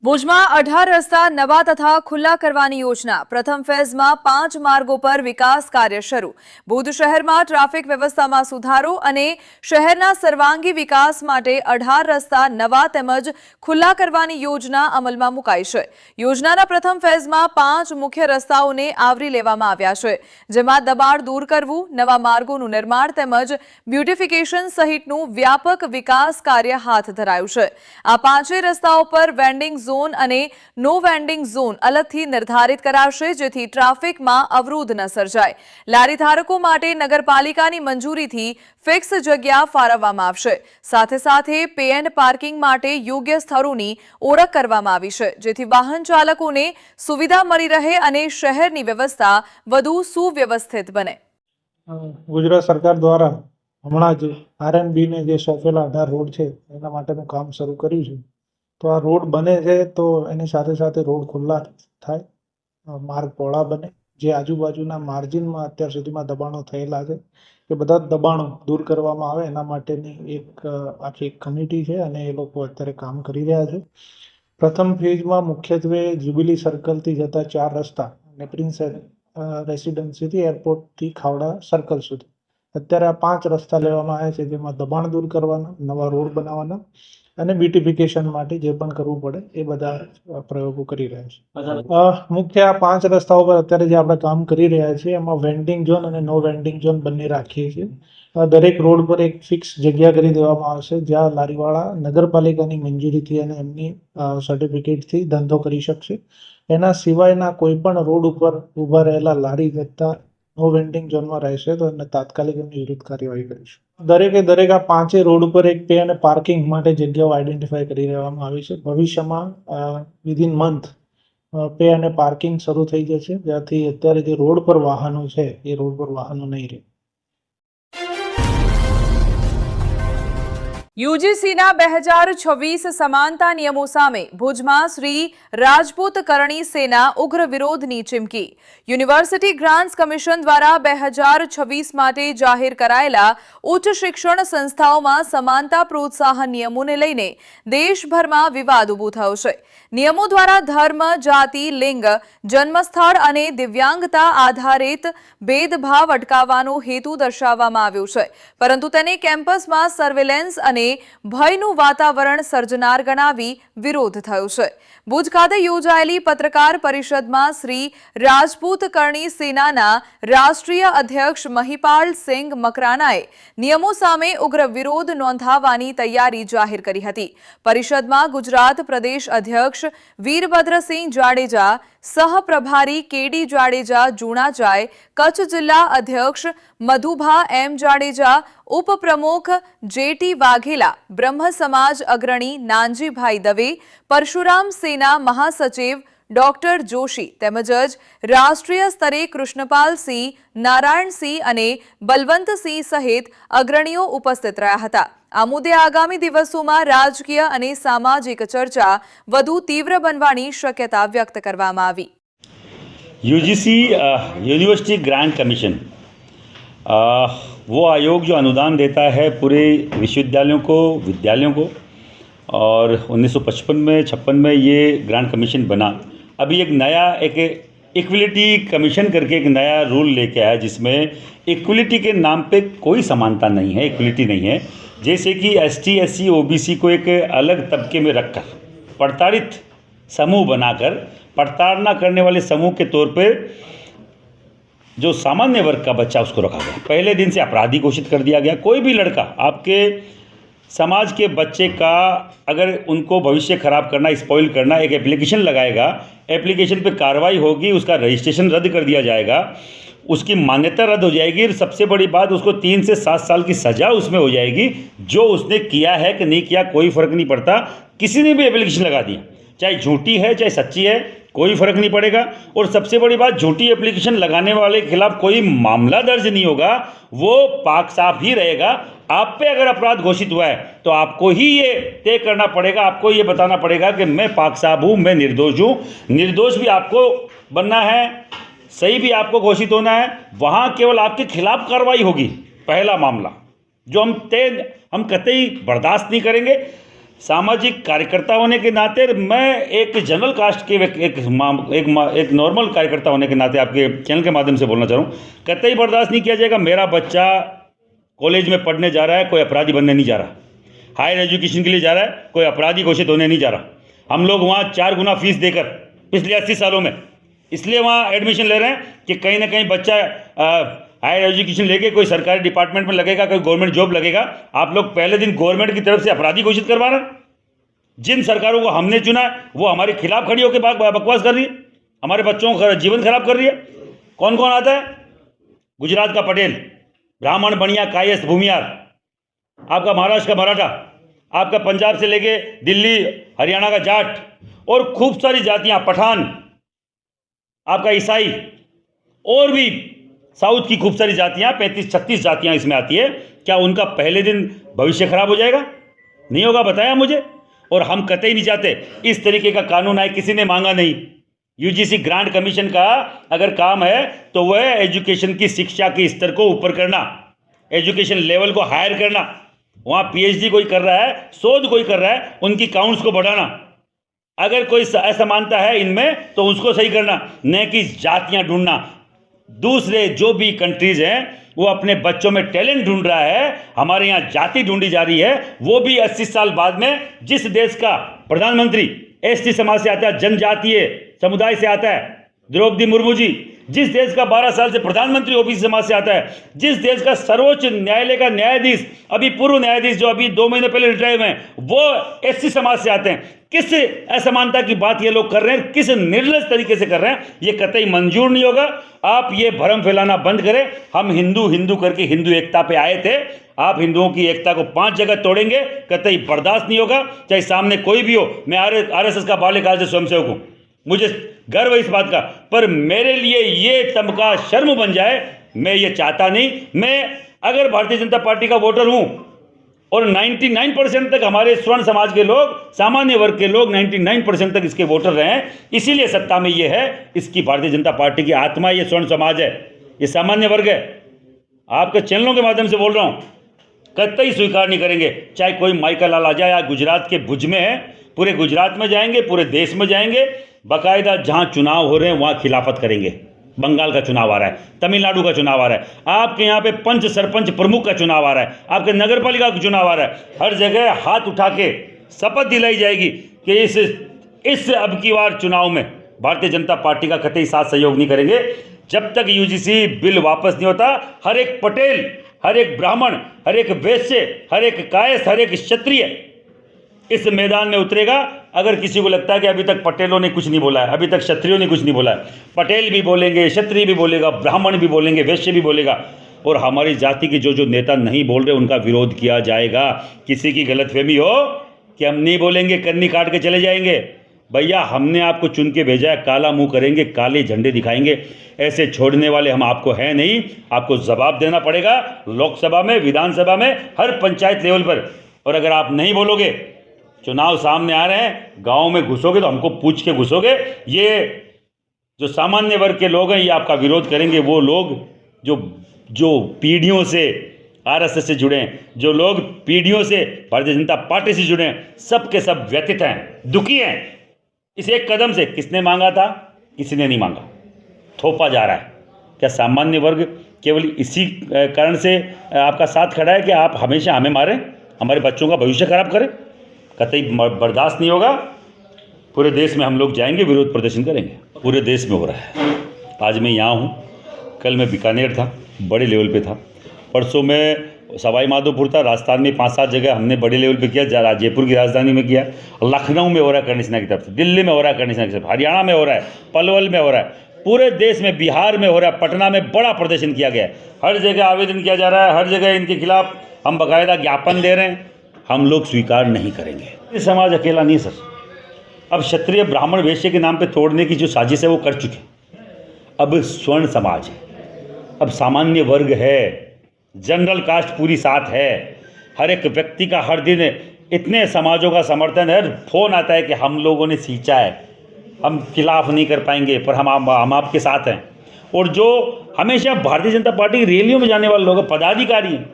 ભુજમાં 18 રસ્તા નવા તથા ખુલ્લા કરવાની યોજના પ્રથમ ફેઝમાં 5 માર્ગો પર વિકાસ કાર્ય શરૂ। ભુજ શહેરમાં ટ્રાફિક વ્યવસ્થામાં સુધારો અને શહેરના સર્વાંગી વિકાસ માટે 18 રસ્તા નવા તેમજ ખુલ્લા કરવાની યોજના અમલમાં મુકાઈ છે। યોજનાના પ્રથમ ફેઝમાં 5 મુખ્ય રસ્તાઓને આવરી લેવામાં આવ્યા છે, જેમાં દબાણ દૂર કરવું, નવા માર્ગોનું નિર્માણ તેમજ બ્યુટિફિકેશન સહિતનું વ્યાપક વિકાસ કાર્ય હાથ ધરાયું છે। આ 5 રસ્તાઓ પર વેન્ડિંગ ઝોન અને નો વેન્ડિંગ ઝોન અલગથી નિર્ધારિત કરાશે, જેથી ટ્રાફિકમાં અવરોધ ન સર્જાય। લારી ધારકો માટે નગરપાલિકાની મંજૂરીથી ફિક્સ જગ્યા ફાળવવામાં આવશે। સાથે સાથે પે એન્ડ પાર્કિંગ માટે યોગ્ય સ્થળોની ઓળખ કરવામાં આવી છે, જેથી વાહન ચાલકોને સુવિધા મળી રહે અને શહેરની વ્યવસ્થા વધુ સુવ્યવસ્થિત બને। ગુજરાત સરકાર દ્વારા હમણાં જ આરએનબી ને જે સોંપેલા 18 રોડ છે એના માટેનું કામ શરૂ કર્યું છે। તો આ રોડ બને છે તો એની સાથે સાથે રોડ ખુલ્લા થાય, માર્ગ પહોળા બને, જે આજુબાજુના માર્જિનમાં અત્યાર સુધીમાં દબાણો થયેલા છે એ બધા દબાણો દૂર કરવામાં આવે એના માટેની એક આખી એક કમિટી છે અને એ લોકો અત્યારે કામ કરી રહ્યા છે। પ્રથમ ફેઝમાં મુખ્યત્વે જ્યુબિલી સર્કલથી જતા 4 રસ્તા અને પ્રિન્સ રેસિડેન્સીથી એરપોર્ટથી ખાવડા સર્કલ સુધી અત્યારે આ 5 રસ્તા લેવામાં આવ્યા છે, જેમાં દબાણ દૂર કરવાના, નવા રોડ બનાવવાના અને બ્યુટિફિકેશન માટે જે પણ કરવું પડે એ બધા પ્રયોગો કરી રહ્યા છે। મુખ્ય આ 5 રસ્તાઓ પર અત્યારે જે આપણે કામ કરી રહ્યા છીએ એમાં વેન્ડિંગ ઝોન અને નો વેન્ડિંગ ઝોન બંને રાખીએ છીએ। દરેક રોડ પર એક ફિક્સ જગ્યા કરી દેવામાં આવશે, જ્યાં લારીવાળા નગરપાલિકાની મંજૂરીથી અને એમની સર્ટિફિકેટથી ધંધો કરી શકશે। એના સિવાયના કોઈ પણ રોડ ઉપર ઊભા રહેલા લારી વેચતા નો વેન્ડિંગ ઝોનમાં રહેશે તો એને તાત્કાલિક એમની વિરુદ્ધ કાર્યવાહી કરીશું। દરેક આ 5 રોડ ઉપર એક પે અને પાર્કિંગ માટે જગ્યાઓ આઈડેન્ટિફાઈ કરી દેવામાં આવી છે। ભવિષ્યમાં વિધિન મંથ પે અને પાર્કિંગ શરૂ થઈ જશે, જ્યાંથી અત્યારે જે રોડ પર વાહનો છે એ રોડ પર વાહનો નહીં રહે। યુજીસીના 2026 સમાનતા નિયમો સામે ભુજમાં શ્રી રાજપૂત કરણી સેના ઉગ્ર વિરોધની ચીમકી। યુનિવર્સિટી ગ્રાન્ટ્સ કમિશન દ્વારા 2026 માટે જાહેર કરાયેલા ઉચ્ચ શિક્ષણ સંસ્થાઓમાં સમાનતા પ્રોત્સાહન નિયમોને લઈને દેશભરમાં વિવાદ ઊભો થયો છે। નિયમો દ્વારા ધર્મ, જાતિ, લિંગ, જન્મસ્થળ અને દિવ્યાંગતા આધારિત ભેદભાવ અટકાવવાનો હેતુ દર્શાવવામાં આવ્યો છે, પરંતુ તેને કેમ્પસમાં સર્વેલન્સ અને ભયનું વાતાવરણ સર્જનાર ગણાવી વિરોધ થયો છે। ભુજ ખાતે યોજાયેલી પત્રકાર પરિષદમાં શ્રી રાજપૂત કરણી સેનાના રાષ્ટ્રીય અધ્યક્ષ મહિપાલ સિંહ મકરાનાએ નિયમો સામે ઉગ્ર વિરોધ નોંધાવવાની તૈયારી જાહેર કરી હતી। પરિષદમાં ગુજરાત પ્રદેશ અધ્યક્ષ વીરભદ્રસિંહ જાડેજા, સહપ્રભારી કેડી જાડેજા જુણાજાય, કચ્છ જિલ્લા અધ્યક્ષ મધુભા એમ જાડેજા, ઉપપ્રમુખ જેટી વાઘેલા, બ્રહ્મ સમાજ અગ્રણી નાનજીભાઈ દવે, પરશુરામ સેના મહાસચિવ ડોક્ટર જોશી તેમજ રાષ્ટ્રીય સ્તરે કૃષ્ણપાલસિંહ, નારાયણસિંહ અને બલવંતસિંહ સહિત અગ્રણીઓ ઉપસ્થિત રહ્યા હતા। આ મુદ્દે આગામી દિવસોમાં રાજકીય અને સામાજિક ચર્ચા વધુ તીવ્ર બનવાની શક્યતા વ્યક્ત કરવામાં આવી। यूजीसी यूनिवर्सिटी ग्रांट कमीशन वो आयोग जो अनुदान देता है पूरे विद्यालयों को और 1955 में 56 में ये ग्रांट कमीशन बना। अभी एक नया एक इक्वलिटी कमीशन करके एक नया रूल लेके आया, जिसमें इक्वलिटी के नाम पे कोई समानता नहीं है, इक्वलिटी नहीं है। जैसे कि एसटी, एससी, ओबीसी को एक अलग तबके में रखकर प्रताड़ित समूह बनाकर प्रताड़ना करने वाले समूह के तौर पे जो सामान्य वर्ग का बच्चा उसको रखा गया। पहले दिन से अपराधी घोषित कर दिया गया। कोई भी लड़का आपके समाज के बच्चे का अगर उनको भविष्य खराब करना, स्पॉइल करना, एक एप्लीकेशन लगाएगा, एप्लीकेशन पे कार्रवाई होगी, उसका रजिस्ट्रेशन रद्द कर दिया जाएगा, उसकी मान्यता रद्द हो जाएगी। और सबसे बड़ी बात, उसको 3 से 7 साल की सज़ा उसमें हो जाएगी। जो उसने किया है कि नहीं किया कोई फ़र्क नहीं पड़ता। किसी ने भी एप्लीकेशन लगा दिया, चाहे झूठी है चाहे सच्ची है, कोई फ़र्क नहीं पड़ेगा। और सबसे बड़ी बात, झूठी एप्लीकेशन लगाने वाले के खिलाफ कोई मामला दर्ज नहीं होगा, वो पाक साफ ही रहेगा। आप पे अगर अपराध घोषित हुआ है तो आपको ही ये तय करना पड़ेगा, आपको ये बताना पड़ेगा कि मैं पाक साफ हूँ, मैं निर्दोष हूँ। निर्दोष भी आपको बनना है, सही भी आपको घोषित होना है। वहाँ केवल आपके खिलाफ कार्रवाई होगी। पहला मामला जो हम कतई बर्दाश्त नहीं करेंगे। सामाजिक कार्यकर्ता होने के नाते मैं एक जनरल कास्ट के एक नॉर्मल कार्यकर्ता होने के नाते आपके चैनल के माध्यम से बोलना चाह रहा हूँ, कतई बर्दाश्त नहीं किया जाएगा। मेरा बच्चा कॉलेज में पढ़ने जा रहा है, कोई अपराधी बनने नहीं जा रहा, हायर एजुकेशन के लिए जा रहा है, कोई अपराधी घोषित होने नहीं जा रहा। हम लोग वहाँ 4 गुना फीस देकर पिछले 80 सालों में इसलिए वहाँ एडमिशन ले रहे हैं कि कहीं ना कहीं बच्चा हायर एजुकेशन लेके कोई सरकारी डिपार्टमेंट में लगेगा, कोई गवर्नमेंट जॉब लगेगा। आप लोग पहले दिन गवर्नमेंट की तरफ से अपराधी घोषित करवा रहे हैं। जिन सरकारों को हमने चुना वो हमारे खिलाफ खड़ी होकर बकवास कर रही है, हमारे बच्चों का जीवन खराब कर रही है। कौन कौन आता है? गुजरात का पटेल, ब्राह्मण, बनिया, कायस्थ, भूमियार, आपका महाराष्ट्र का मराठा, आपका पंजाब से लेके दिल्ली हरियाणा का जाट और खूब सारी जातियां, पठान, आपका ईसाई और भी साउथ की खूब सारी जातियां, 35-36 जातियां इसमें आती है। क्या उनका पहले दिन भविष्य खराब हो जाएगा? नहीं होगा, बताया मुझे। और हम कतई नहीं चाहते इस तरीके का कानून आए, किसी ने मांगा नहीं। यूजीसी ग्रांट कमीशन का अगर काम है तो वह एजुकेशन की शिक्षा के स्तर को ऊपर करना, एजुकेशन लेवल को हायर करना। वहाँ पीएचडी कोई कर रहा है, शोध कोई कर रहा है, उनकी काउंट्स को बढ़ाना। अगर कोई असमानता है इनमें तो उसको सही करना, न कि जातियां ढूंढना। दूसरे जो भी कंट्रीज हैं वो अपने बच्चों में टैलेंट ढूंढ रहा है, हमारे यहाँ जाति ढूंढी जा रही है। वो भी 80 साल बाद में जिस देश का प्रधानमंत्री एसटी समाज से आता है, जनजातीय समुदाय से आता है, द्रौपदी मुर्मू जी, जिस देश का 12 साल से प्रधानमंत्री ओबीसी समाज से आता है, जिस देश का सर्वोच्च न्यायालय का न्यायाधीश, अभी पूर्व न्यायाधीश जो अभी 2 महीने पहले रिटायर हुए हैं, वो एससी समाज से आते हैं। किस असमानता की बात ये लोग कर रहे हैं, किस निर्लज तरीके से कर रहे हैं, ये कतई मंजूर नहीं होगा। आप ये भ्रम फैलाना बंद करें। हम हिंदू हिंदू करके हिंदू एकता पे आए थे, आप हिंदुओं की एकता को 5 जगह तोड़ेंगे, कतई बर्दाश्त नहीं होगा, चाहे सामने कोई भी हो। मैं आरएसएस का बाल्यकाल से स्वयंसेवक हूँ, मुझे गर्व है इस बात का, पर मेरे लिए ये तमगा शर्म बन जाए, मैं ये चाहता नहीं। मैं अगर भारतीय जनता पार्टी का वोटर हूं और 99% तक हमारे स्वर्ण समाज के लोग, सामान्य वर्ग के लोग 99% तक इसके वोटर रहे हैं, इसीलिए सत्ता में ये है। इसकी भारतीय जनता पार्टी की आत्मा ये स्वर्ण समाज है, ये सामान्य वर्ग है। आपके चैनलों के माध्यम से बोल रहा हूं, कतई स्वीकार नहीं करेंगे। चाहे कोई माइकल लाल आ जाए, या गुजरात के भुज में है, पूरे गुजरात में जाएंगे, पूरे देश में जाएंगे, बाकायदा जहां चुनाव हो रहे हैं वहां खिलाफत करेंगे। बंगाल का चुनाव आ रहा है, तमिलनाडु का चुनाव आ रहा है, आपके यहाँ पे पंच सरपंच प्रमुख का चुनाव आ रहा है, आपके नगर पालिका का चुनाव आ रहा है। हर जगह हाथ उठा के शपथ दिलाई जाएगी कि इस अब की बार चुनाव में भारतीय जनता पार्टी का कतई साथ सहयोग नहीं करेंगे। जब तक यूजीसी बिल वापस नहीं होता, हर एक पटेल, हर एक ब्राह्मण, हर एक वैश्य, हर एक कायस्थ, हर एक क्षत्रिय इस मैदान में उतरेगा। अगर किसी को लगता है कि अभी तक पटेलों ने कुछ नहीं बोला है, अभी तक क्षत्रियों ने कुछ नहीं बोला है, पटेल भी बोलेंगे, क्षत्रिय भी बोलेगा, ब्राह्मण भी बोलेंगे, वैश्य भी बोलेगा, और हमारी जाति के जो नेता नहीं बोल रहे उनका विरोध किया जाएगा। किसी की गलतफहमी हो कि हम नहीं बोलेंगे, कन्नी काट के चले जाएंगे, भैया हमने आपको चुन के भेजा है, काला मुंह करेंगे, काले झंडे दिखाएंगे, ऐसे छोड़ने वाले हम आपको हैं नहीं। आपको जवाब देना पड़ेगा लोकसभा में, विधानसभा में, हर पंचायत लेवल पर। और अगर आप नहीं बोलोगे, चुनाव सामने आ रहे हैं, गांव में घुसोगे तो हमको पूछ के घुसोगे। ये जो सामान्य वर्ग के लोग हैं ये आपका विरोध करेंगे। वो लोग जो पीढ़ियों से आरएसएस से जुड़े हैं, जो लोग पीढ़ियों से भारतीय जनता पार्टी से जुड़े हैं, सब के सब व्यथित हैं, दुखी हैं। इस एक कदम से किसने मांगा था? किसी ने नहीं मांगा, थोपा जा रहा है। क्या सामान्य वर्ग केवल इसी कारण से आपका साथ खड़ा है कि आप हमेशा हमें मारें, हमारे बच्चों का भविष्य खराब करें? कतई बर्दाश्त नहीं होगा। पूरे देश में हम लोग जाएंगे, विरोध प्रदर्शन करेंगे। पूरे देश में हो रहा है। आज मैं यहाँ हूँ, कल मैं बीकानेर था, बड़े लेवल पे था, परसों में सवाई माधोपुर था, राजस्थान में 5-7 जगह हमने बड़े लेवल पे किया, जयपुर की राजधानी में किया, लखनऊ में हो रहा है करणी सेना की तरफ से, दिल्ली में हो रहा है करणी सेना की तरफ, हरियाणा में हो रहा है, पलवल में हो रहा है, पूरे देश में, बिहार में हो रहा है, पटना में बड़ा प्रदर्शन किया गया है। हर जगह आवेदन किया जा रहा है, हर जगह इनके खिलाफ हम बाकायदा ज्ञापन दे रहे हैं। हम लोग स्वीकार नहीं करेंगे। ये समाज अकेला नहीं सर, अब क्षत्रिय ब्राह्मण वैश्य के नाम पे तोड़ने की जो साजिश है वो कर चुके। अब स्वर्ण समाज है, अब सामान्य वर्ग है, जनरल कास्ट पूरी साथ है। हर एक व्यक्ति का हर दिन इतने समाजों का समर्थन है, फोन आता है कि हम लोगों ने सींचा है, हम खिलाफ नहीं कर पाएंगे पर हम आपके साथ हैं। और जो हमेशा भारतीय जनता पार्टी की रैलियों में जाने वाले लोग पदाधिकारी हैं,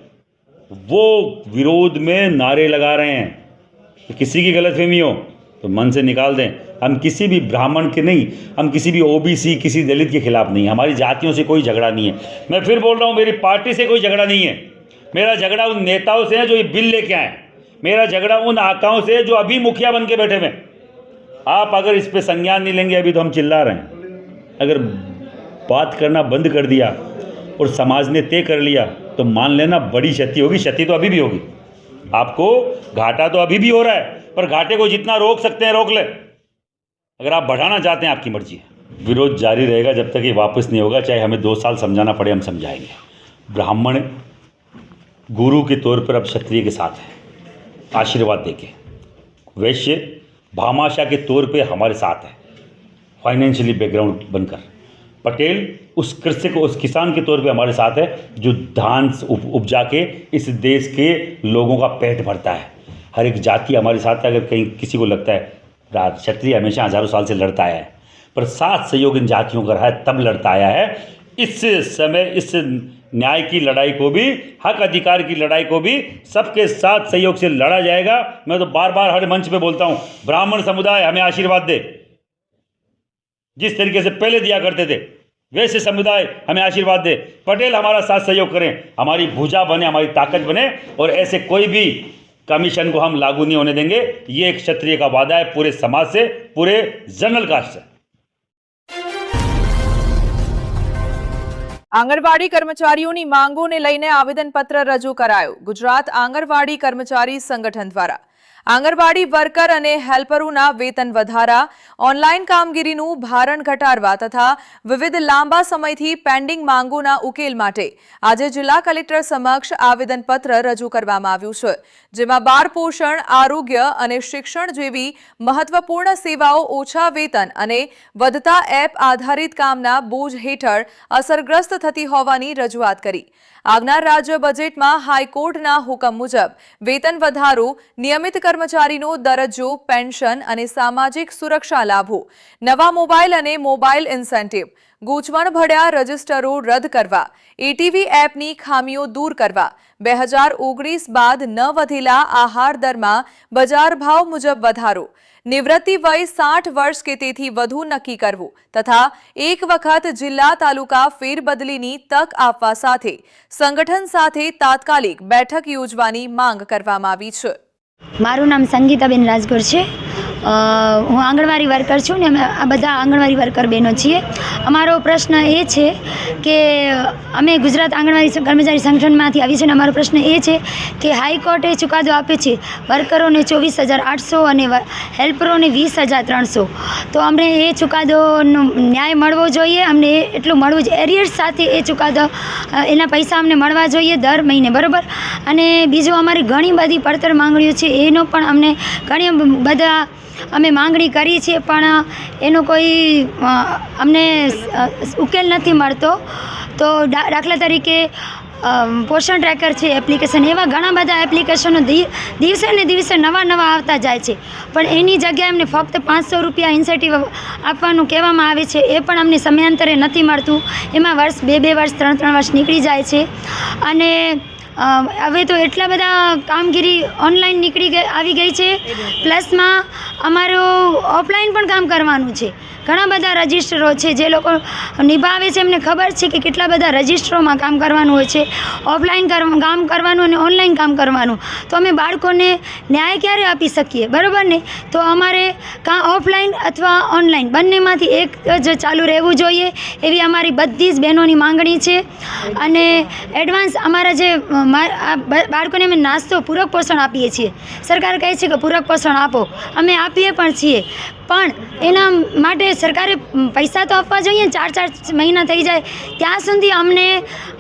वो विरोध में नारे लगा रहे हैं किसी की गलतफहमी हो तो मन से निकाल दें। हम किसी भी ब्राह्मण के नहीं, हम किसी भी ओबीसी, किसी दलित के खिलाफ नहीं, हमारी जातियों से कोई झगड़ा नहीं है। मैं फिर बोल रहा हूँ, मेरी पार्टी से कोई झगड़ा नहीं है। मेरा झगड़ा उन नेताओं से है जो ये बिल लेके आए। मेरा झगड़ा उन आकाओं से है जो अभी मुखिया बन के बैठे हुए। आप अगर इस पे संज्ञान नहीं लेंगे, अभी तो हम चिल्ला रहे हैं, अगर बात करना बंद कर दिया और समाज ने तय कर लिया तो मान लेना बड़ी क्षति होगी। क्षति तो अभी भी होगी, आपको घाटा तो अभी भी हो रहा है, पर घाटे को जितना रोक सकते हैं रोक ले। अगर आप बढ़ाना चाहते हैं, आपकी मर्जी है। विरोध जारी रहेगा जब तक ये वापस नहीं होगा, चाहे हमें 2 साल समझाना पड़े, हम समझाएंगे। ब्राह्मण गुरु के तौर पर अब क्षत्रिय के साथ है, आशीर्वाद देके। वैश्य भामाशाह के तौर पे हमारे साथ है, फाइनेंशियली बैकग्राउंड बनकर। पटेल उस कृषक, उस किसान के तौर पे हमारे साथ है जो धान उपजा के इस देश के लोगों का पेट भरता है। हर एक जाति हमारे साथ है। अगर कहीं किसी को लगता है क्षत्रिय हमेशा हजारों साल से लड़ता आया है, पर साथ सहयोग इन जातियों का रहा है, तब लड़ता आया है। इस समय इस न्याय की लड़ाई को भी, हक अधिकार की लड़ाई को भी सबके साथ सहयोग से लड़ा जाएगा। मैं तो बार बार हर मंच पे बोलता हूँ, ब्राह्मण समुदाय हमें आशीर्वाद दे, जिस तरीके से पहले दिया करते थे वैसे समुदाय हमें आशीर्वाद दे। पटेल हमारा साथ सहयोग करें, हमारी भुजा बने, हमारी ताकत बने, और ऐसे कोई भी कमीशन को हम लागू नहीं होने देंगे। ये एक क्षत्रिय का वादा है पूरे समाज से, पूरे जनरल कास्ट से। આંગણવાડી કર્મચારીઓની માંગોને લઈને આવેદનપત્ર રજૂ કરાયું। ગુજરાત આંગણવાડી કર્મચારી સંગઠન દ્વારા આંગણવાડી વર્કર અને હેલ્પરોના વેતન વધારા, ઓનલાઈન કામગીરીનું ભારણ ઘટાડવા તથા વિવિધ લાંબા સમયથી પેન્ડિંગ માંગોના ઉકેલ માટે આજે જિલ્લા કલેક્ટર સમક્ષ આવેદનપત્ર રજૂ કરવામાં આવ્યું છે, જેમાં બાળ પોષણ, આરોગ્ય અને શિક્ષણ જેવી મહત્વપૂર્ણ સેવાઓ ઓછા વેતન અને વધતા એપ આધારિત કામના બોજ હેઠળ અસરગ્રસ્ત થતી હોવાની રજૂઆત કરી। આગનાર રાજ્ય બજેટમાં હાઈકોર્ટના હુકમ મુજબ વેતન વધારો, નિયમિત કર્મચારીનો દરજ્જો, પેન્શન અને સામાજિક સુરક્ષા લાભો, નવા મોબાઈલ અને મોબાઈલ ઇન્સેન્ટિવ, ગૂંચવણ ભર્યા રજિસ્ટરો રદ કરવા, એટીવી એપની ખામીઓ દૂર કરવા, 2019 બાદ ન વધેલા આહાર દરમાં બજાર ભાવ મુજબ વધારો, નિવૃત્તિ વય 60 વર્ષ કે તેથી વધુ નક્કી કરવું તથા એક વખત જિલ્લા તાલુકા ફેરબદલીની તક આપવા સાથે સંગઠન સાથે તાત્કાલિક બેઠક યોજવાની માંગ કરવામાં આવી છે। મારું નામ સંગીતાબેન રાજગોર છે। હું આંગણવાડી વર્કર છું ને અમે આ બધા આંગણવાડી વર્કર બહેનો છીએ। અમારો પ્રશ્ન એ છે કે અમે ગુજરાત આંગણવાડી કર્મચારી સંગઠનમાંથી આવી છે ને અમારો પ્રશ્ન એ છે કે હાઈકોર્ટે ચુકાદો આપ્યો છે વર્કરોને 24,800 અને હેલ્પરોને 20,300। તો અમને એ ચુકાદોનો ન્યાય મળવો જોઈએ, અમને એટલું મળવું જોઈએ, એરિયર્સ સાથે એ ચુકાદો એના પૈસા અમને મળવા જોઈએ દર મહિને, બરાબર। અને બીજું અમારી ઘણી બધી પડતર માંગણીઓ છે, એનો પણ અમને ઘણી બધા અમે માંગણી કરી છે, પણ એનો કોઈ અમને ઉકેલ નથી મળતો। તો દાખલા તરીકે પોષણ ટ્રેકર છે એપ્લિકેશન, એવા ઘણા બધા એપ્લિકેશનો દિવસે ને દિવસે નવા આવતા જાય છે, પણ એની જગ્યાએ અમને ફક્ત 500 રૂપિયા ઇન્સેન્ટિવ આપવાનું કહેવામાં આવે છે, એ પણ અમને સમયાંતરે નથી મળતું। એમાં વર્ષ 2 વર્ષ 3 વર્ષ નીકળી જાય છે। અને હવે તો એટલા બધા કામગીરી ઓનલાઈન આવી ગઈ છે, પ્લસમાં અમારું ઓફલાઈન પણ કામ કરવાનું છે। ઘણા બધા રજિસ્ટરો છે જે લોકો નિભાવે છે, એમને ખબર છે કે કેટલા બધા રજિસ્ટરોમાં કામ કરવાનું હોય છે, ઓફલાઈન કામ કરવાનું અને ઓનલાઈન કામ કરવાનું। તો અમે બાળકોને ન્યાય ક્યારે આપી શકીએ, બરાબર ને? તો અમારે કાં ઓફલાઈન અથવા ઓનલાઈન બંનેમાંથી એક જ ચાલુ રહેવું જોઈએ, એવી અમારી બધી જ બહેનોની માંગણી છે। અને એડવાન્સ અમારા જે બાળકોને અમે નાસ્તો, પૂરક પોષણ આપીએ છીએ, સરકાર કહે છે કે પૂરક પોષણ આપો, અમે આપીએ પણ છીએ, પણ એના માટે સરકારે પૈસા તો આપવા જોઈએ। 4 મહિના થઈ જાય ત્યાં સુધી અમને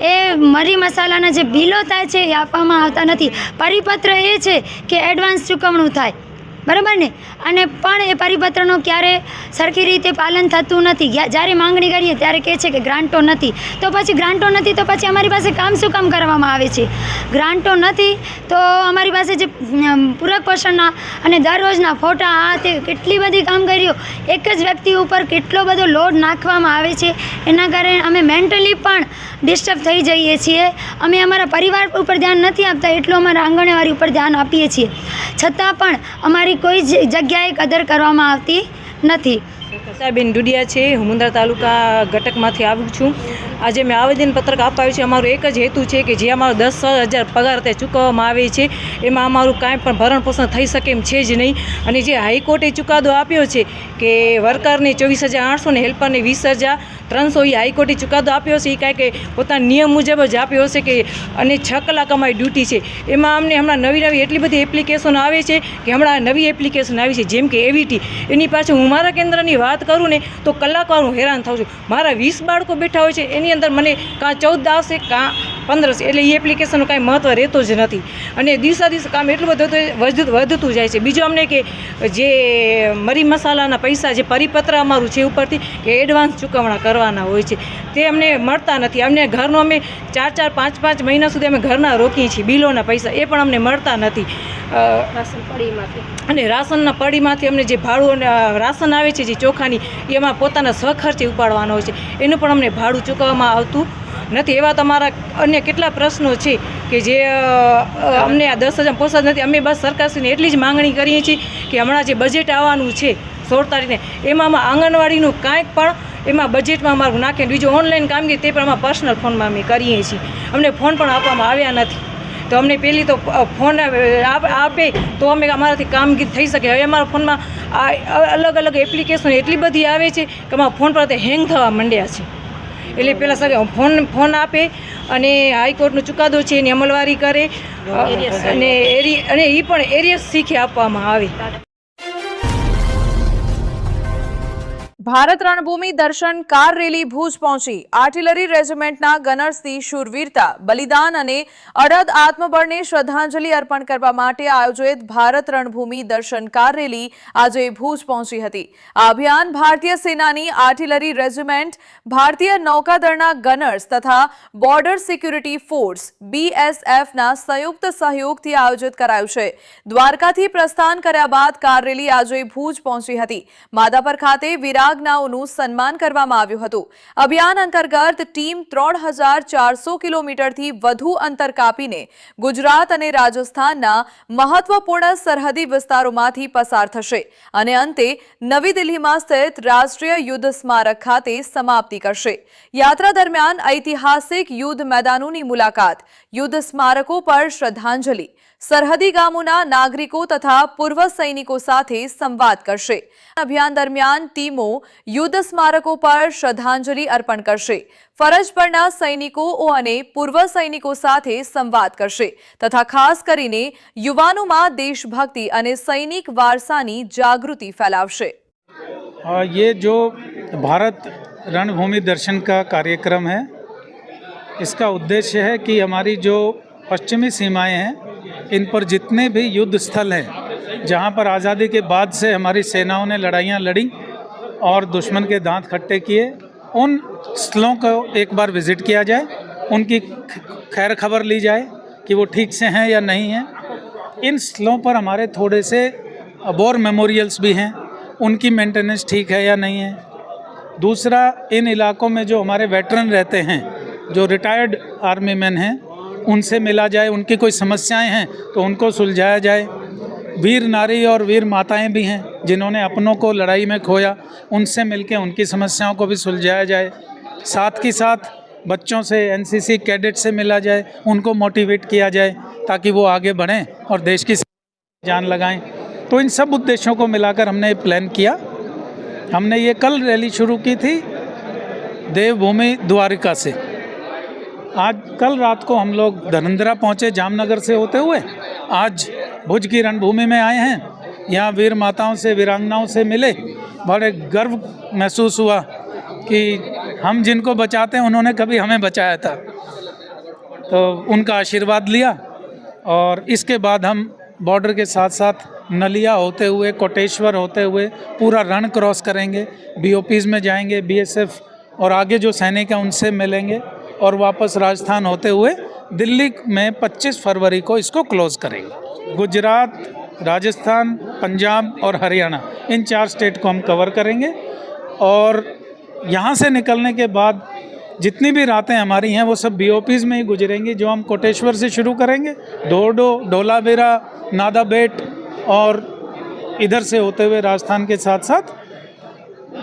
એ મરી મસાલાના જે બિલો થાય છે એ આપવામાં આવતા નથી। પરિપત્ર એ છે કે એડવાન્સ ચૂકવણું થાય, બરાબર ને, અને પણ એ પરિપત્રનો ક્યારે સરખી રીતે પાલન થતું નથી. જ્યારે માંગણી કરીએ ત્યારે કહે છે કે ગ્રાન્ટો નથી, તો પછી ગ્રાન્ટો નથી તો પછી અમારી પાસે કામ શું કામ કરવામાં આવે છે? ગ્રાન્ટો નથી તો અમારી પાસે જે પૂરક પોષણના અને દરરોજના ફોટા આ તે કેટલી બધી કામગીરીઓ એક જ વ્યક્તિ ઉપર કેટલો બધો લોડ નાખવામાં આવે છે, એના કારણે અમે મેન્ટલી પણ ડિસ્ટર્બ થઈ જઈએ છીએ. અમે અમારા પરિવાર ઉપર ધ્યાન નથી આપતા એટલું અમારા આંગણવાડી ઉપર ધ્યાન આપીએ છીએ, છતાં પણ અમારી કોઈ જગ્યાએ કદર કરવામાં આવતી નથી. બેન ડુડિયા છે, હું મુંદ્રા તાલુકા ઘટકમાંથી આવું છું. આજે મેં આવેદનપત્રક આપ્યું છે. અમારો એક જ હેતુ છે કે જે અમારો 10,000 પગાર તે ચૂકવવામાં આવે છે એમાં અમારું કાંઈ પણ ભરણ પોષણ થઈ શકે એમ છે જ નહીં. અને જે હાઈકોર્ટે ચુકાદો આપ્યો છે કે વર્કરને 24,800 ને હેલ્પરને 20,300 એ હાઈકોર્ટે ચુકાદો આપ્યો છે, એ કાંઈ કે પોતાના નિયમ મુજબ જ આપ્યો હશે કે અને 6 કલાક અમારી ડ્યુટી છે. એમાં અમને હમણાં નવી એટલી બધી એપ્લિકેશનો આવે છે કે હમણાં નવી એપ્લિકેશન આવી છે જેમ કે એવીટી. એની પાછળ હું મારા કેન્દ્રની વાત કરું ને તો કલાકવાર હું હેરાન થાઉં છું. મારા 20 બાળકો બેઠા હોય છે, એની અંદર મને કાં 14 આવશે કાં 15 છે, એટલે એ એપ્લિકેશનનું કાંઈ મહત્ત્વ રહેતો જ નથી. અને દિવસે કામ એટલું બધું વધતું જાય છે. બીજું અમને કે જે મરી મસાલાના પૈસા જે પરિપત્ર અમારું છે ઉપરથી કે એડવાન્સ ચૂકવણા કરવાના હોય છે તે અમને મળતા નથી. અમને ઘરનો અમે 4-4, 5-5 મહિના સુધી અમે ઘરના રોકીએ છીએ, બિલોના પૈસા એ પણ અમને મળતા નથી. અને રાશનના પડીમાંથી અમને જે ભાડું રાશન આવે છે જે ચોખાની એ એમાં પોતાના સ્વખર્ચે ઉપાડવાનો હોય છે, એનું પણ અમને ભાડું ચૂકવવામાં આવતું નથી. એવા તમારા અન્ય કેટલા પ્રશ્નો છે કે જે અમને આ 10,000 પોસાદ નથી. અમે બસ સરકારશ્રીને એટલી જ માંગણી કરીએ છીએ કે હમણાં જે બજેટ આવવાનું છે 16 તારીખને એમાં આંગણવાડીનું કાંઈક પણ એમાં બજેટમાં અમારું નાખે. બીજું ઓનલાઈન કામગીરી તે પણ અમારા પર્સનલ ફોનમાં અમે કરીએ છીએ. અમને ફોન પણ આપવામાં આવ્યા નથી. તો અમને પહેલી તો ફોન આપે તો અમે અમારાથી કામગીરી થઈ શકે. હવે અમારા ફોનમાં અલગ અલગ એપ્લિકેશન એટલી બધી આવે છે કે અમારા ફોન પર તે હેંગ થવા માંડ્યા છે. એટલે પહેલાં સર ફોન આપે અને હાઈકોર્ટનો ચુકાદો છે એની અમલવારી કરે અને એ પણ એરિયસ શીખે આપવામાં આવે. ભારત રણભૂમિ દર્શન કાર રેલી ભુજ પહોંચી. આર્ટિલરી રેજિમેન્ટના ગનર્સની શૂરવીરતા, બલિદાન અને અડદ આત્મબળને શ્રદ્ધાંજલિ અર્પણ કરવા માટે આયોજિત ભારત રણભૂમિ દર્શન કાર રેલી આજે ભુજ પહોંચી હતી. આ અભિયાન ભારતીય સેનાની આર્ટિલરી રેજિમેન્ટ, ભારતીય નૌકાદળના ગનર્સ તથા બોર્ડર સિક્યુરિટી ફોર્સ BSFના સંયુક્ત સહયોગથી આયોજિત કરાયું છે. દ્વારકાથી પ્રસ્થાન કર્યા બાદ કાર રેલી આજે ભુજ પહોંચી હતી. માધાપર ખાતે વિરાગ નાઓનું સન્માન કરવામાં આવ્યું હતું. અભિયાન અંતર્ગત ટીમ 3,400 કિલોમીટરથી વધુ અંતર કાપીને ગુજરાત અને રાજસ્થાનના મહત્વપૂર્ણ સરહદી વિસ્તારોમાંથી પસાર થશે અને અંતે નવી દિલ્હીમાં સ્થિત રાષ્ટ્રીય યુદ્ધ સ્મારક ખાતે સમાપ્તિ કરશે. યાત્રા દરમિયાન ઐતિહાસિક યુદ્ધ મેદાનોની મુલાકાત, યુદ્ધ સ્મારકો પર શ્રદ્ધાંજલિ, સરહદી ગામોના નાગરિકો તથા પૂર્વ સૈનિકો સાથે સંવાદ કરશે. અભિયાન દરમિયાન ટીમો યુદ્ધ સ્મારકો પર શ્રદ્ધાંજલિ અર્પણ કરશે, ફરજ પરના સૈનિકો અને પૂર્વ સૈનિકો સાથે સંવાદ કરશે તથા ખાસ કરીને યુવાનોમાં દેશભક્તિ અને સૈનિક વારસાની જાગૃતિ ફેલાવશે. ये जो भारत रणभूमि दर्शन का कार्यक्रम है, इसका उद्देश्य है कि हमारी जो पश्चिमी सीमाएं हैं इन पर जितने भी युद्ध स्थल हैं जहां पर आज़ादी के बाद से हमारी सेनाओं ने लड़ाइयाँ लड़ी और दुश्मन के दांत खट्टे किए, उन स्थलों को एक बार विज़िट किया जाए, उनकी खैर खबर ली जाए कि वो ठीक से हैं या नहीं हैं. इन स्थलों पर हमारे थोड़े से वॉर मेमोरियल्स भी हैं, उनकी मेंटेनेंस ठीक है या नहीं है. दूसरा, इन इलाकों में जो हमारे वेटरन रहते हैं, जो रिटायर्ड आर्मी मैन हैं, उनसे मिला जाए, उनकी कोई समस्याएं हैं तो उनको सुलझाया जाए. वीर नारी और वीर माताएं भी हैं जिन्होंने अपनों को लड़ाई में खोया, उनसे मिलके उनकी समस्याओं को भी सुलझाया जाए. साथ ही साथ बच्चों से, NCC कैडेट से मिला जाए, उनको मोटिवेट किया जाए ताकि वो आगे बढ़ें और देश की जान लगाएं. तो इन सब उद्देश्यों को मिलाकर हमने प्लान किया. हमने ये कल रैली शुरू की थी देवभूमि द्वारिका से. कल रात को हम लोग धनंदरा पहुँचे जामनगर से होते हुए, आज भुज की रणभूमि में आए हैं. यहाँ वीर माताओं से, वीरांगनाओं से मिले, बड़े गर्व महसूस हुआ कि हम जिनको बचाते हैं उन्होंने कभी हमें बचाया था. तो उनका आशीर्वाद लिया और इसके बाद हम बॉर्डर के साथ साथ नलिया होते हुए, कोटेश्वर होते हुए पूरा रण क्रॉस करेंगे, BOPs में जाएंगे, BSF और आगे जो सैनिक हैं उनसे मिलेंगे और वापस राजस्थान होते हुए दिल्ली में 25 फरवरी को इसको क्लोज़ करेंगे। गुजरात, राजस्थान, पंजाब और हरियाणा, इन 4 स्टेट को हम कवर करेंगे। और यहाँ से निकलने के बाद जितनी भी रातें हमारी हैं वो सब BOPs में ही गुजरेंगी, जो हम कोटेश्वर से शुरू करेंगे, डोडो, ढोलावीरा, नादाबेट और इधर से होते हुए राजस्थान के साथ साथ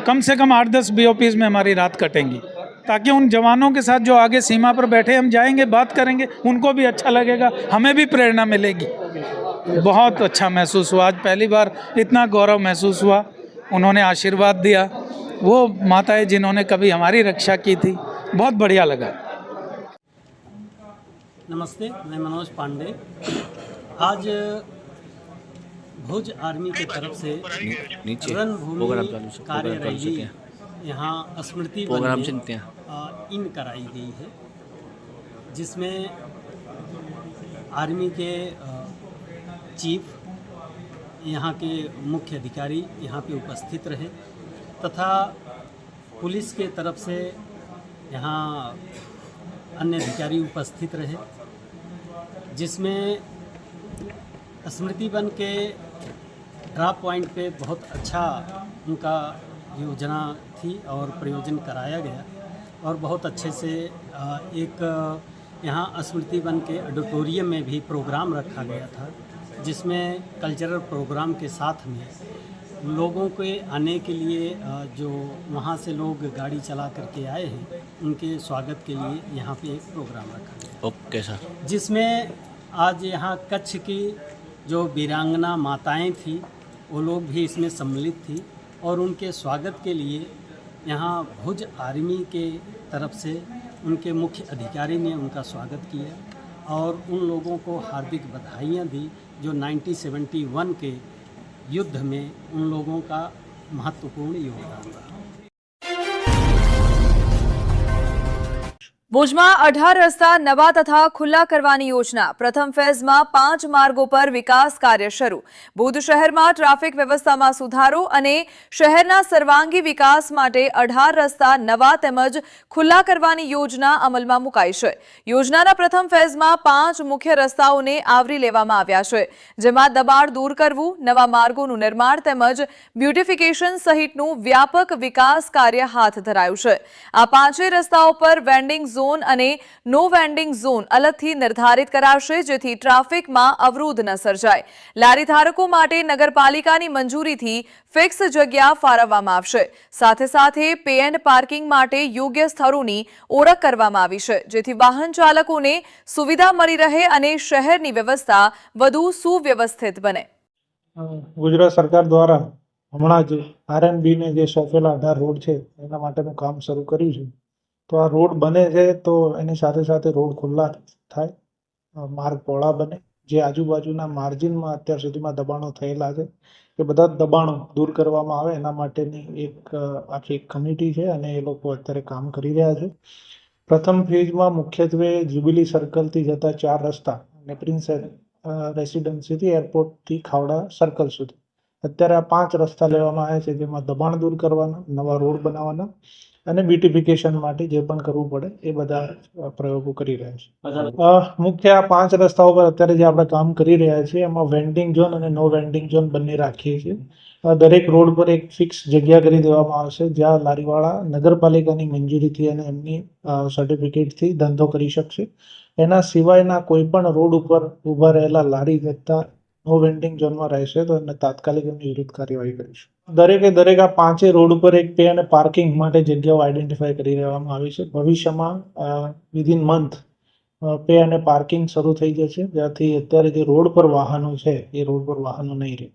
कम से कम 8-10 BOPs में हमारी रात कटेंगी, ताकि उन जवानों के साथ जो आगे सीमा पर बैठे हम जाएंगे, बात करेंगे, उनको भी अच्छा लगेगा, हमें भी प्रेरणा मिलेगी। बहुत अच्छा महसूस हुआ, आज पहली बार इतना गौरव महसूस हुआ। उन्होंने आशीर्वाद दिया, वो माताएं जिन्होंने कभी हमारी रक्षा की थी, बहुत बढ़िया लगा। नमस्ते, मैं मनोज पांडे। आज भुज आर्मी की तरफ से रणभूमि कार्य रैली यहाँ स्मृति वन में इन कराई गई है, जिसमें आर्मी के चीफ, यहाँ के मुख्य अधिकारी यहाँ पे उपस्थित रहे तथा पुलिस के तरफ से यहाँ अन्य अधिकारी उपस्थित रहे, जिसमें स्मृति वन के ड्रॉप पॉइंट पे बहुत अच्छा उनका योजना थी और प्रयोजन कराया गया और बहुत अच्छे से एक यहाँ स्मृति वन के ऑडिटोरियम में भी प्रोग्राम रखा गया था, जिसमें कल्चरल प्रोग्राम के साथ में लोगों के आने के लिए जो वहाँ से लोग गाड़ी चला करके आए हैं उनके स्वागत के लिए यहाँ पे एक प्रोग्राम रखा गया। Okay sir. जिसमें आज यहाँ कच्छ की जो वीरांगना माताएं थी वो लोग भी इसमें सम्मिलित थी और उनके स्वागत के लिए यहाँ भुज आर्मी के तरफ से उनके मुख्य अधिकारी ने उनका स्वागत किया और उन लोगों को हार्दिक बधाइयाँ दी जो 1971 के युद्ध में उन लोगों का महत्वपूर्ण योगदान रहा। ભુજમાં 18 રસ્તા નવા તથા ખુલ્લા કરવાની યોજના। પ્રથમ ફેઝમાં 5 માર્ગો પર વિકાસ કાર્ય શરૂ। ભુજ શહેરમાં ટ્રાફિક વ્યવસ્થામાં સુધારો અને શહેરના સર્વાંગી વિકાસ માટે 18 રસ્તા નવા તેમજ ખુલ્લા કરવાની યોજના અમલમાં મુકાઈ છે। યોજનાના પ્રથમ ફેઝમાં 5 મુખ્ય રસ્તાઓને આવરી લેવામાં આવ્યા છે, જેમાં દબાણ દૂર કરવું, નવા માર્ગોનું નિર્માણ તેમજ બ્યુટિફિકેશન સહિતનું વ્યાપક વિકાસ કાર્ય હાથ ધરાયું છે। આ 5 રસ્તાઓ પર વેન્ડિંગ ઝોન અને નો વેન્ડિંગ ઝોન અલગથી નિર્ધારિત કરાશે, જેથી ટ્રાફિકમાં અવરોધ ન સર્જાય। લારી ધારકો માટે નગરપાલિકાની મંજૂરીથી ફિક્સ જગ્યા ફાળવવામાં આવશે। સાથે સાથે પે એન્ડ પાર્કિંગ માટે યોગ્ય સ્થળોની ઓળખ કરવામાં આવી છે, જેથી વાહન ચાલકોને સુવિધા મળી રહે અને શહેરની વ્યવસ્થા વધુ સુવ્યવસ્થિત બને। ગુજરાત સરકાર દ્વારા હમણાં જ RNB ને જે સોંપેલા 18 રોડ છે એના માટેનું કામ શરૂ કર્યું છે। તો આ રોડ બને છે તો એની સાથે સાથે રોડ ખુલ્લા થાય, માર્ગ પહોળા બને, જે આજુબાજુના માર્જિનમાં અત્યાર સુધીમાં દબાણો થયેલા છે એ બધા દબાણો દૂર કરવામાં આવે એના માટેની એક આખી કમિટી છે અને એ લોકો અત્યારે કામ કરી રહ્યા છે। પ્રથમ ફેઝમાં મુખ્યત્વે જ્યુબિલી સર્કલથી જતા 4 રસ્તા અને પ્રિન્સ રેસિડેન્સીથી એરપોર્ટથી ખાવડા સર્કલ સુધી અત્યારે આ 5 રસ્તા લેવામાં આવ્યા છે, જેમાં દબાણ દૂર કરવાના, નવા રોડ બનાવવાના અને બ્યુટિફિકેશન માટે જે પણ કરવું પડે એ બધા પ્રયોગો કરી રહ્યા છે। મુખ્ય આ 5 રસ્તાઓ પર અત્યારે જે આપણે કામ કરી રહ્યા છીએ એમાં વેન્ડિંગ ઝોન અને નો વેન્ડિંગ ઝોન બંને રાખીએ છીએ। દરેક રોડ પર એક ફિક્સ જગ્યા કરી દેવામાં આવશે જ્યાં લારીવાળા નગરપાલિકાની મંજૂરીથી અને એમની સર્ટિફિકેટથી ધંધો કરી શકશે। એના સિવાયના કોઈ પણ રોડ ઉપર ઊભા રહેલા લારી વેચતા નો વેન્ડિંગ ઝોનમાં રહેશે તો એમને તાત્કાલિક એમની વિરુદ્ધ કાર્યવાહી કરીશું। દરેક આ 5 રોડ ઉપર એક પે અને પાર્કિંગ માટે જગ્યાઓ આઈડેન્ટિફાઈ કરી દેવામાં આવી છે। ભવિષ્યમાં વિધિન મંથ પે અને પાર્કિંગ શરૂ થઈ જશે, જ્યાંથી અત્યારે જે રોડ પર વાહનો છે એ રોડ પર વાહનો નહીં રહે।